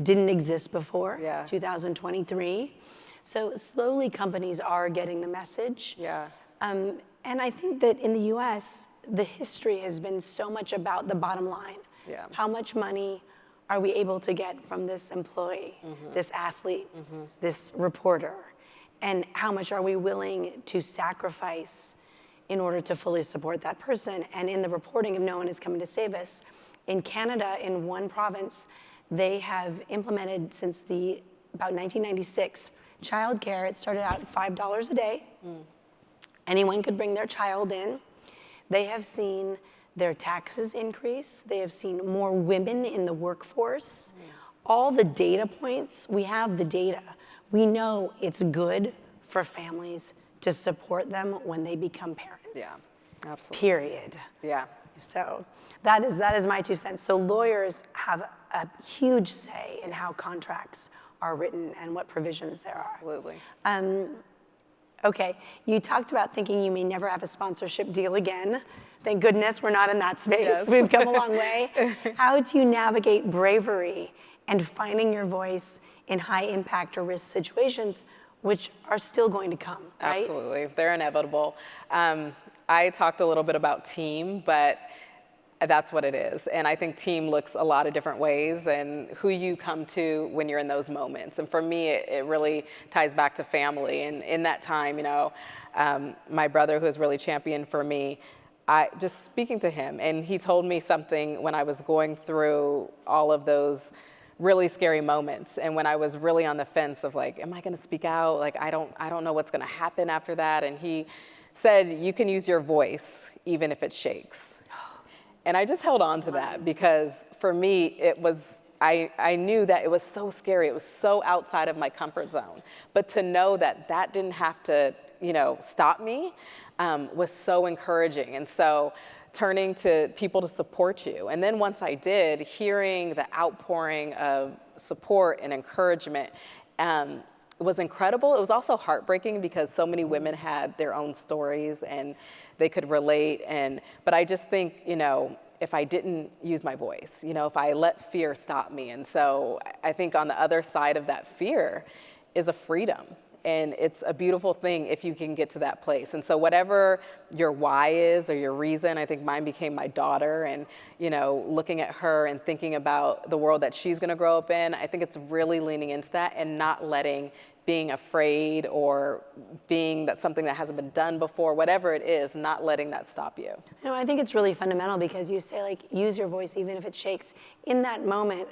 Didn't exist before. It's 2023. So slowly companies are getting the message. Yeah. And I think that in the US, the history has been so much about the bottom line. Yeah. How much money are we able to get from this employee, this athlete, this reporter? And how much are we willing to sacrifice in order to fully support that person? And in the reporting of No One Is Coming to Save Us, in Canada, in one province, they have implemented since about 1996, childcare. It started out at $5 a day. Anyone could bring their child in. They have seen their taxes increase. They have seen more women in the workforce. All the data points, we have the data. We know it's good for families to support them when they become parents. Yeah, absolutely. Period. Yeah. So that is my 2 cents. So lawyers have a huge say in how contracts are written and what provisions there are. Absolutely. Okay, you talked about thinking you may never have a sponsorship deal again. Thank goodness we're not in that space. Yes. We've come a long way. How do you navigate bravery and finding your voice in high impact or risk situations, which are still going to come, right? Absolutely, they're inevitable. I talked a little bit about team, but that's what it is. And I think team looks a lot of different ways and who you come to when you're in those moments. And for me, it really ties back to family. And in that time, my brother, who has really championed for me, just speaking to him, and he told me something when I was going through all of those really scary moments, and when I was really on the fence of like, am I going to speak out? Like, I don't know what's going to happen after that. And he said, you can use your voice even if it shakes. And I just held on to that because for me, I knew that it was so scary. It was so outside of my comfort zone. But to know that that didn't have to, stop me was so encouraging. And so turning to people to support you. And then once I did, hearing the outpouring of support and encouragement was incredible. It was also heartbreaking because so many women had their own stories and they could relate. But I just think, if I didn't use my voice, if I let fear stop me. And so I think on the other side of that fear is a freedom. And it's a beautiful thing if you can get to that place. And so whatever your why is or your reason, I think mine became my daughter and, looking at her and thinking about the world that she's gonna grow up in, I think it's really leaning into that and not letting being afraid or being that something that hasn't been done before, whatever it is, not letting that stop you. I think it's really fundamental because you say use your voice even if it shakes. In that moment,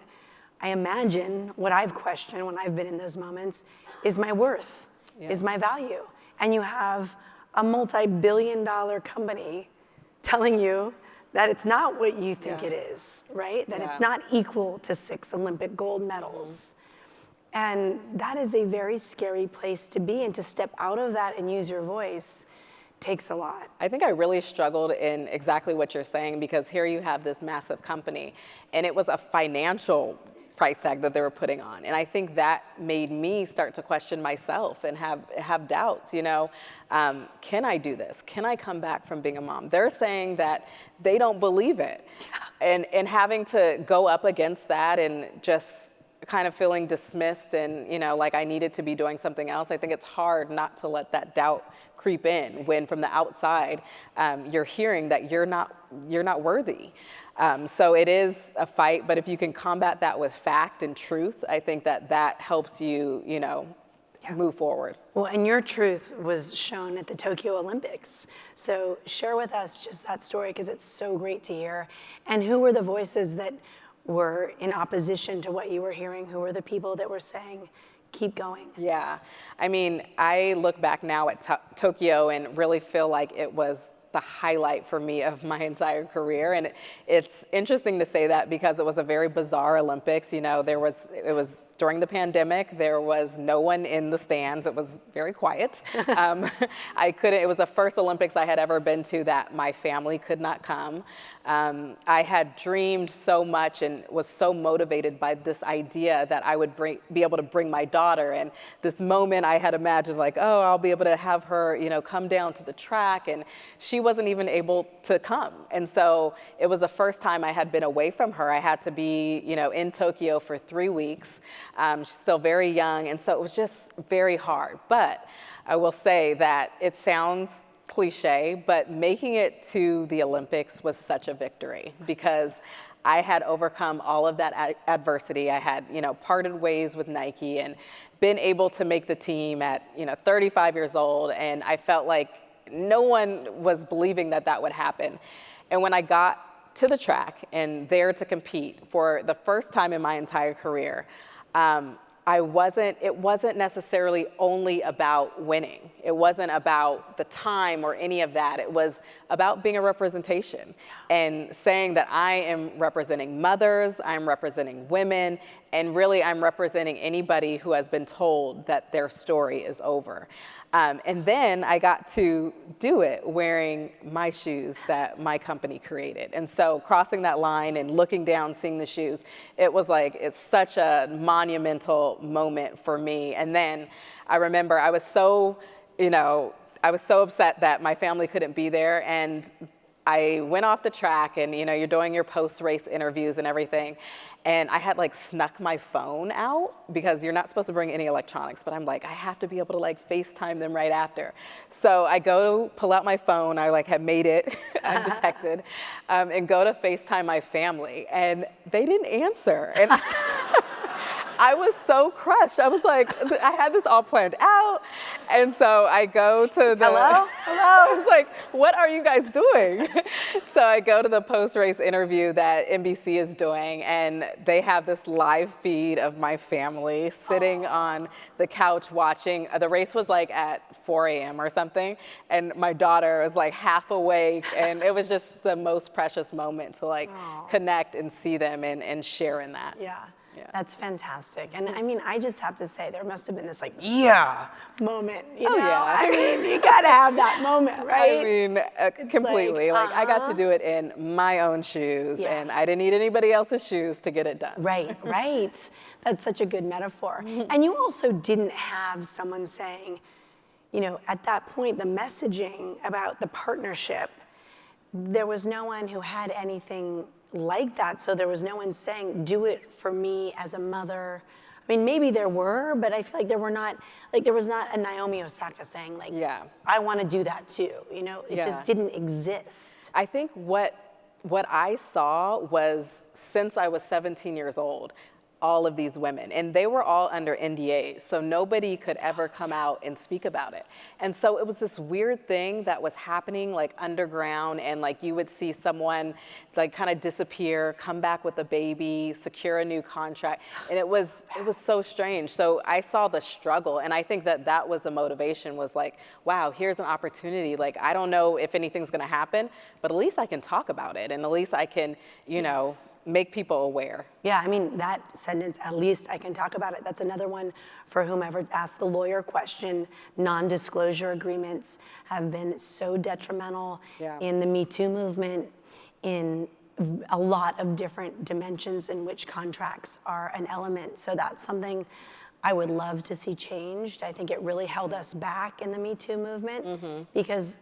I imagine what I've questioned when I've been in those moments is my worth, is my value. And you have a multi-billion-dollar company telling you that it's not what you think it is, right? That it's not equal to 6 Olympic gold medals. And that is a very scary place to be, and to step out of that and use your voice takes a lot. I think I really struggled in exactly what you're saying because here you have this massive company and it was a financial price tag that they were putting on. And I think that made me start to question myself and have doubts, can I do this? Can I come back from being a mom? They're saying that they don't believe it. And having to go up against that and just kind of feeling dismissed and, like I needed to be doing something else. I think it's hard not to let that doubt creep in when from the outside you're hearing that you're not worthy. So it is a fight, but if you can combat that with fact and truth, I think that helps you, move forward. Well, and your truth was shown at the Tokyo Olympics. So share with us just that story because it's so great to hear. And who were the voices that were in opposition to what you were hearing? Who were the people that were saying, keep going? Yeah, I look back now at Tokyo and really feel like it was the highlight for me of my entire career. And it's interesting to say that because it was a very bizarre Olympics. It was during the pandemic. There was no one in the stands. It was very quiet. It was the first Olympics I had ever been to that my family could not come. I had dreamed so much and was so motivated by this idea that I would be able to bring my daughter. And this moment I had imagined I'll be able to have her, come down to the track. And she she wasn't even able to come. And so it was the first time I had been away from her. I had to be, in Tokyo for 3 weeks. She's still very young, and so it was just very hard. But I will say that it sounds cliche, but making it to the Olympics was such a victory because I had overcome all of that adversity. I had, parted ways with Nike and been able to make the team at, 35 years old. And I felt like no one was believing that that would happen. And when I got to the track and there to compete for the first time in my entire career, it wasn't necessarily only about winning. It wasn't about the time or any of that. It was about being a representation and saying that I am representing mothers, I'm representing women, and really I'm representing anybody who has been told that their story is over. And then I got to do it wearing my shoes that my company created. And so crossing that line and looking down, seeing the shoes, it's such a monumental moment for me. And then I remember I was so upset that my family couldn't be there. And I went off the track and, you're doing your post-race interviews and everything. And I had snuck my phone out because you're not supposed to bring any electronics, but I'm like, I have to be able to FaceTime them right after. So I go pull out my phone, I had made it undetected, and go to FaceTime my family. And they didn't answer. And I was so crushed. I was like, I had this all planned out. And so I go to the— Hello? I was like, what are you guys doing? So I go to the post-race interview that NBC is doing, and they have this live feed of my family sitting on the couch watching. The race was at 4 a.m. or something, and my daughter was half awake, and it was just the most precious moment to connect and see them and share in that. Yeah. That's fantastic. And I mean, I just have to say, there must have been this yeah moment, you know? Yeah. I mean, you gotta have that moment, right? I mean, completely. I got to do it in my own shoes, and I didn't need anybody else's shoes to get it done. Right. That's such a good metaphor. And you also didn't have someone saying, at that point, the messaging about the partnership, there was no one who had anything like that. So there was no one saying, do it for me as a mother. I mean, maybe there were, but I feel like there was not a Naomi Osaka saying I want to do that too. It just didn't exist. I think what I saw was, since I was 17 years old, all of these women, and they were all under NDAs, so nobody could ever come out and speak about it. And so it was this weird thing that was happening underground, and you would see someone kind of disappear, come back with a baby, secure a new contract, and it was so strange. So I saw the struggle, and I think that was the motivation, was wow, here's an opportunity. I don't know if anything's gonna happen, but at least I can talk about it, and at least I can, make people aware. Yeah, I mean, that sentence, at least I can talk about it, that's another one for whomever asked the lawyer question. Non-disclosure agreements have been so detrimental in the Me Too movement, in a lot of different dimensions in which contracts are an element. So that's something I would love to see changed. I think it really held us back in the Me Too movement because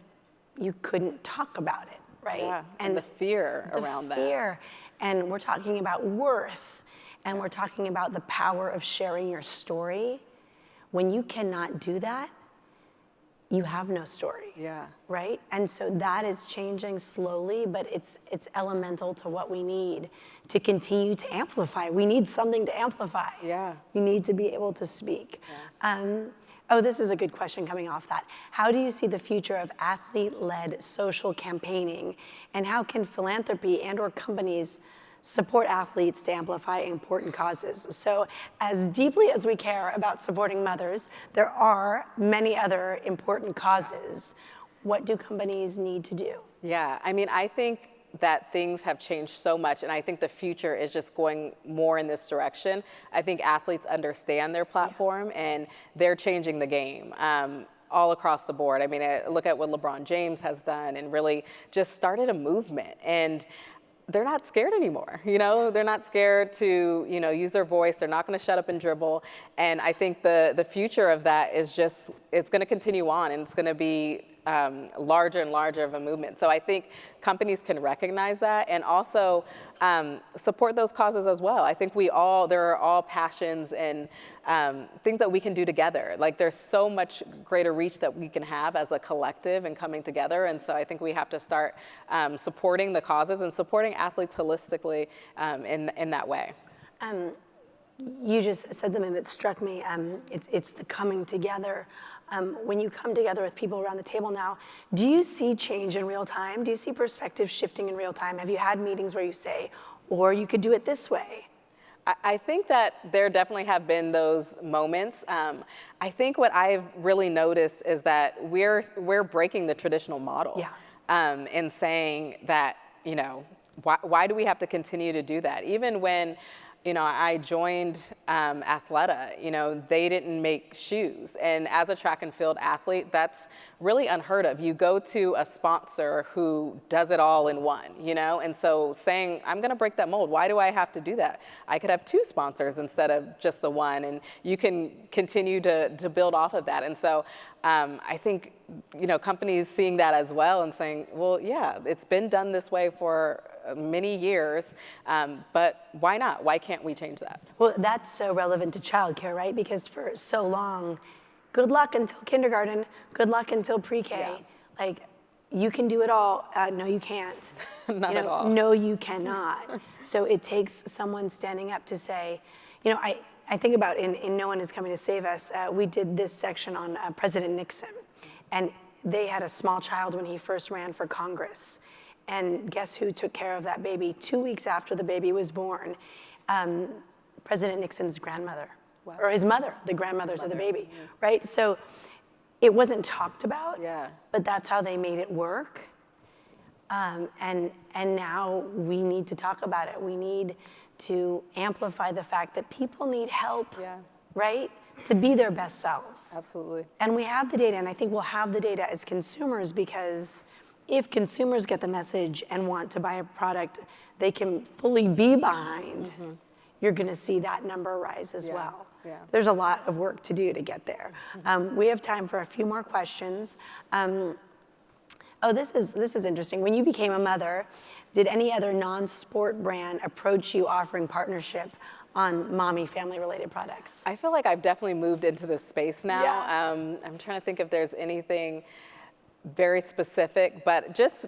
you couldn't talk about it, right? Yeah, and the fear around that. And we're talking about worth, and we're talking about the power of sharing your story. When you cannot do that, you have no story. Yeah. Right? And so that is changing slowly, but it's elemental to what we need to continue to amplify. We need something to amplify. Yeah. We need to be able to speak. Yeah. This is a good question coming off that. How do you see the future of athlete-led social campaigning, and how can philanthropy and/or companies support athletes to amplify important causes? So as deeply as we care about supporting mothers, there are many other important causes. What do companies need to do? Yeah, I mean, I think that things have changed so much, and I think the future is just going more in this direction. I think athletes understand their platform, and they're changing the game all across the board. I mean, look at what LeBron James has done and really just started a movement, and they're not scared anymore. They're not scared to use their voice. They're not going to shut up and dribble. And I think the future of that is just, it's going to continue on, and it's going to be larger and larger of a movement. So I think companies can recognize that and also support those causes as well. I think there are all passions and things that we can do together. Like there's so much greater reach that we can have as a collective and coming together. And so I think we have to start supporting the causes and supporting athletes holistically in that way. You just said something that struck me. It's the coming together. When you come together with people around the table now, do you see change in real time? Do you see perspectives shifting in real time? Have you had meetings where you say, or you could do it this way? I think that there definitely have been those moments. I think what I've really noticed is that we're breaking the traditional model. Yeah. In saying that, why do we have to continue to do that? Even when I joined Athleta, they didn't make shoes. And as a track and field athlete, that's really unheard of. You go to a sponsor who does it all in one, And so saying, I'm gonna break that mold, why do I have to do that? I could have 2 sponsors instead of just the one, and you can continue to build off of that. And so I think, companies seeing that as well and saying, well, yeah, it's been done this way for many years, but why not? Why can't we change that? Well, that's so relevant to childcare, right? Because for so long, good luck until kindergarten, good luck until pre-K. Yeah. Like, you can do it all. No, you can't. Not at all. No, you cannot. So it takes someone standing up to say, I think about in No One Is Coming to Save Us, we did this section on President Nixon. And they had a small child when he first ran for Congress. And guess who took care of that baby 2 weeks after the baby was born? President Nixon's grandmother. Wow. Or his mother, the grandmother to the baby, right? So it wasn't talked about, but that's how they made it work. And now we need to talk about it. We need to amplify the fact that people need help, right? To be their best selves. Absolutely. And we have the data, and I think we'll have the data as consumers, because if consumers get the message and want to buy a product they can fully be behind, you're gonna see that number rise as well. Yeah. There's a lot of work to do to get there. We have time for a few more questions. This is interesting. When you became a mother, did any other non-sport brand approach you offering partnership on mommy family-related products? I feel like I've definitely moved into this space now. Yeah. I'm trying to think if there's anything very specific, but just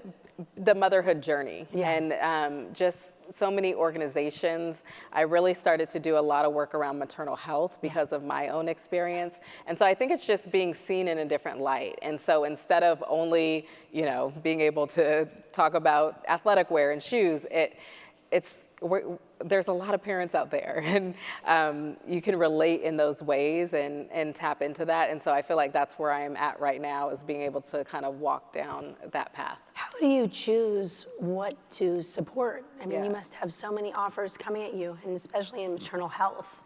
the motherhood journey and just so many organizations. I really started to do a lot of work around maternal health because of my own experience. And so I think it's just being seen in a different light. And so instead of only, being able to talk about athletic wear and shoes, there's a lot of parents out there, and you can relate in those ways and tap into that. And so I feel like that's where I am at right now, is being able to kind of walk down that path. How do you choose what to support? I mean, you must have so many offers coming at you, and especially in maternal health.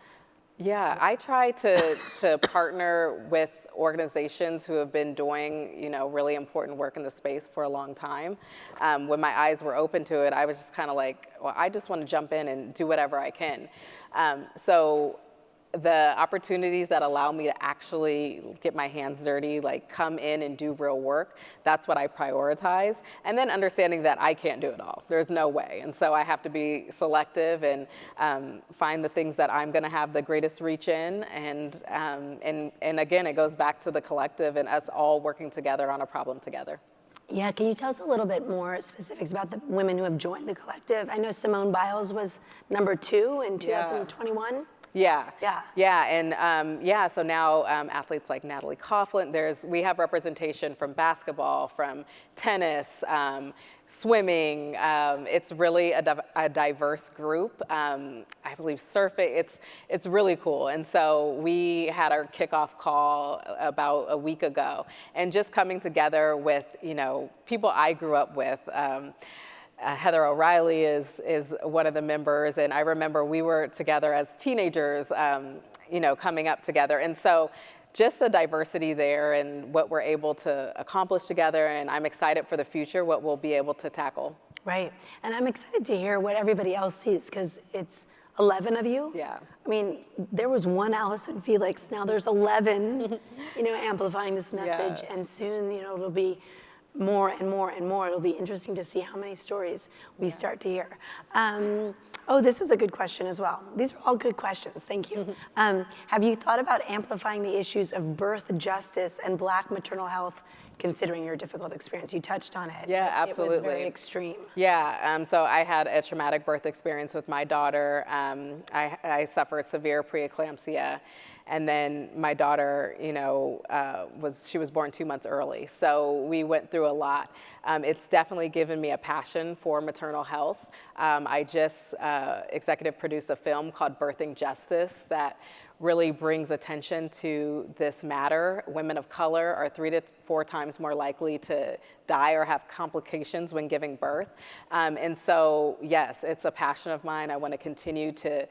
Yeah, I try to partner with organizations who have been doing, really important work in the space for a long time. When my eyes were open to it, I was just kind of like, well, I just want to jump in and do whatever I can. So the opportunities that allow me to actually get my hands dirty, like come in and do real work, that's what I prioritize. And then understanding that I can't do it all. There's no way. And so I have to be selective and find the things that I'm gonna have the greatest reach in. And again, it goes back to the collective and us all working together on a problem together. Yeah, can you tell us a little bit more specifics about the women who have joined the collective? I know Simone Biles was number 2 in 2021. Yeah. And so now athletes like Natalie Coughlin, we have representation from basketball, from tennis, swimming. It's really a diverse group. I believe surfing, it's really cool. And so we had our kickoff call about a week ago, and just coming together with, people I grew up with. Heather O'Reilly is one of the members, and I remember we were together as teenagers, coming up together. And so just the diversity there and what we're able to accomplish together, and I'm excited for the future, what we'll be able to tackle. Right, and I'm excited to hear what everybody else sees, because it's 11 of you? Yeah. I mean, there was one Allyson Felix, now there's 11, amplifying this message, Yeah. and soon, it'll be more and more and more. It'll be interesting to see how many stories we start to hear. Oh, this is a good question as well. These are all good questions, thank you. Have you thought about amplifying the issues of birth justice and Black maternal health, considering your difficult experience? You touched on it. Yeah, absolutely. It was very extreme. Yeah, so I had a traumatic birth experience with my daughter. I suffered severe preeclampsia, and then my daughter, she was born 2 months early. So we went through a lot. It's definitely given me a passion for maternal health. I just executive produced a film called Birthing Justice that really brings attention to this matter. Women of color are 3 to 4 times more likely to die or have complications when giving birth. And so, yes, it's a passion of mine. I want to continue to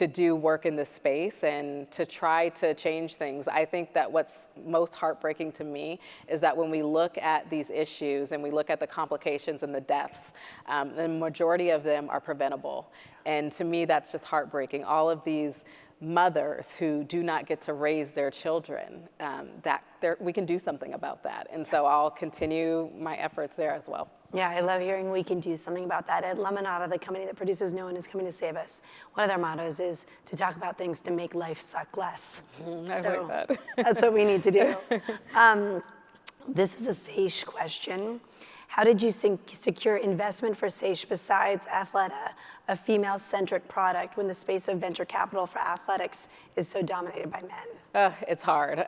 do work in this space and to try to change things. I think that what's most heartbreaking to me is that when we look at these issues and we look at the complications and the deaths, the majority of them are preventable. And to me, that's just heartbreaking. All of these mothers who do not get to raise their children, we can do something about that. And so I'll continue my efforts there as well. Yeah, I love hearing we can do something about that. At Lemonada, the company that produces No One Is Coming to Save Us, one of their mottos is to talk about things to make life suck less. I like that. That's what we need to do. This is a Seish question. How did you secure investment for Seish besides Athleta, a female-centric product, when the space of venture capital for athletics is so dominated by men? It's hard.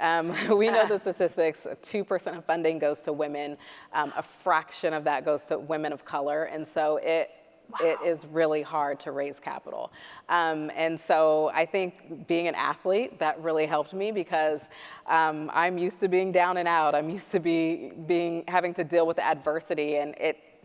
We know the statistics. 2% of funding goes to women. A fraction of that goes to women of color. And so it is really hard to raise capital. And so I think being an athlete, that really helped me because I'm used to being down and out. I'm used to having to deal with adversity, and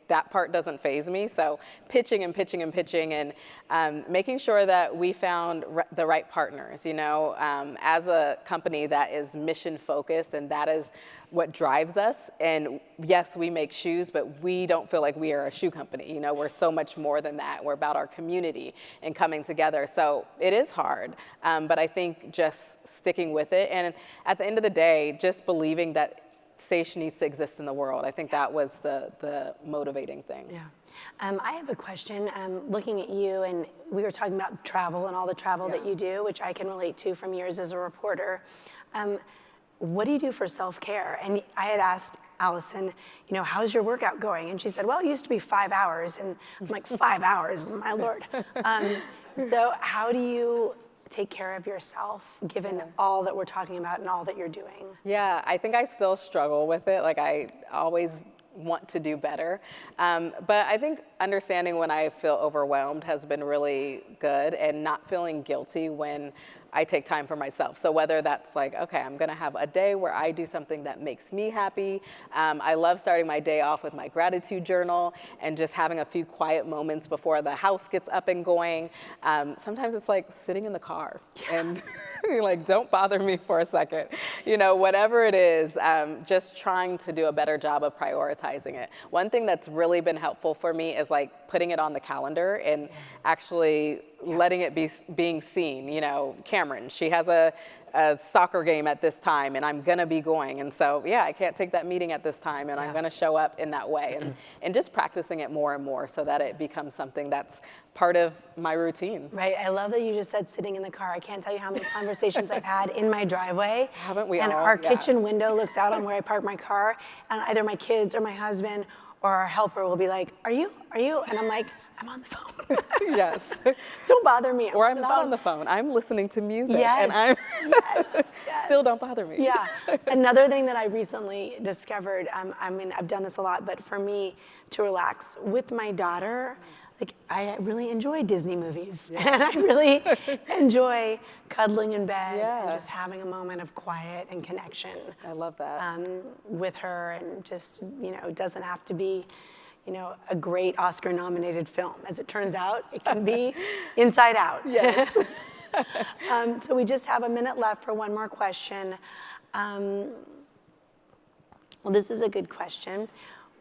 that part doesn't faze me. So pitching and pitching and pitching and making sure that we found the right partners, as a company that is mission focused, and that is what drives us. And yes, we make shoes, but we don't feel like we are a shoe company. We're so much more than that. We're about our community and coming together. So it is hard, but I think just sticking with it. And at the end of the day, just believing that Seish needs to exist in the world. I think that was the motivating thing. Yeah. I have a question. Looking at you, and we were talking about travel and all the travel that you do, which I can relate to from years as a reporter. What do you do for self-care? And I had asked Allyson, how's your workout going? And she said, well, it used to be 5 hours. And I'm like, 5 hours, my Lord. So how do you take care of yourself, given all that we're talking about and all that you're doing? Yeah, I think I still struggle with it. Like, I always want to do better. But I think understanding when I feel overwhelmed has been really good, and not feeling guilty when I take time for myself. So whether that's like, okay, I'm gonna have a day where I do something that makes me happy. I love starting my day off with my gratitude journal and just having a few quiet moments before the house gets up and going. Sometimes it's like sitting in the car and you're like, don't bother me for a second. Whatever it is, just trying to do a better job of prioritizing it. One thing that's really been helpful for me is like putting it on the calendar and actually letting it be being seen. Cameron, she has a soccer game at this time, and I'm gonna be going. And so, I can't take that meeting at this time, and I'm gonna show up in that way. And just practicing it more and more so that it becomes something that's part of my routine. Right, I love that you just said sitting in the car. I can't tell you how many conversations I've had in my driveway. Haven't we and all? Our kitchen window looks out on where I park my car, and either my kids or my husband or our helper will be like, are you? And I'm like, I'm on the phone. Yes. Don't bother me. Or I'm not on the phone. I'm listening to music. Yes. And I'm yes. still don't bother me. Yeah. Another thing that I recently discovered, I've done this a lot, but for me to relax with my daughter, like, I really enjoy Disney movies. Yeah. And I really enjoy cuddling in bed and just having a moment of quiet and connection. I love that. With her, and just, it doesn't have to be, a great Oscar-nominated film. As it turns out, it can be Inside Out. Yes. So we just have a minute left for one more question. Well, this is a good question.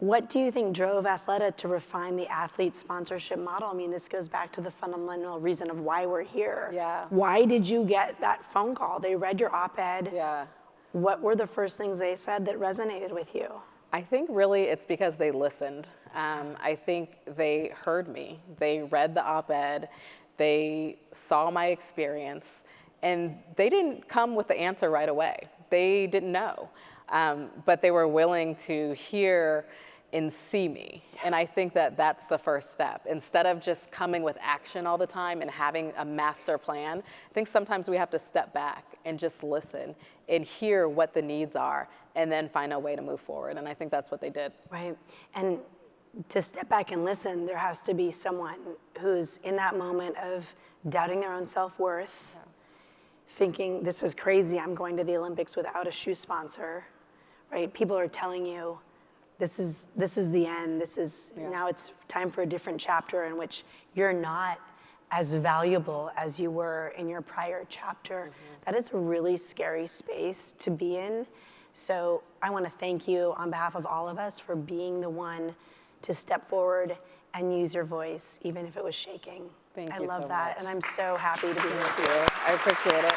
What do you think drove Athleta to refine the athlete sponsorship model? I mean, this goes back to the fundamental reason of why we're here. Yeah. Why did you get that phone call? They read your op-ed. Yeah. What were the first things they said that resonated with you? I think really it's because they listened. I think they heard me. They read the op-ed, they saw my experience, and they didn't come with the answer right away. They didn't know, but they were willing to hear and see me. And I think that that's the first step. Instead of just coming with action all the time and having a master plan, I think sometimes we have to step back and just listen and hear what the needs are and then find a way to move forward. And I think that's what they did. Right. And to step back and listen, there has to be someone who's in that moment of doubting their own self-worth, thinking, this is crazy, I'm going to the Olympics without a shoe sponsor, right? People are telling you, this is the end, now it's time for a different chapter in which you're not as valuable as you were in your prior chapter. That is a really scary space to be in. So I want to thank you on behalf of all of us for being the one to step forward and use your voice, even if it was shaking. Thank I you love so that, much. and I'm so happy to be here with you. I appreciate it.